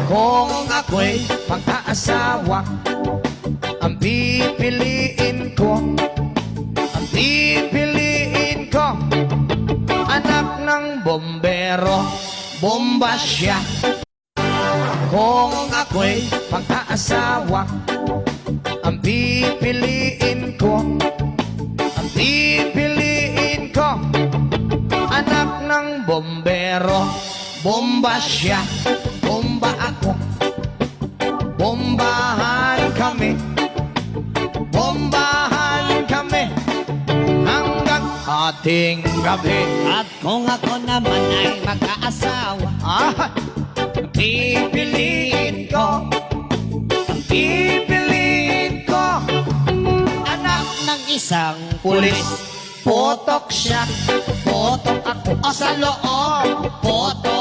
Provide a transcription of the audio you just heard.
Kung ako'y pag-aasawa, ang pipiliin ko, anak ng bombero, bomba siya. Kung ako'y pag-aasawa, ang pipiliin ko, anak ng bombero, bomba siya, bomba ako. Bombahan kami hanggang ating gabi. At kung ako naman ay mag-aasawa, Pipiliin ko, anak ng isang pulis. pulis. Potok siya, potok ako. O sa loob, potok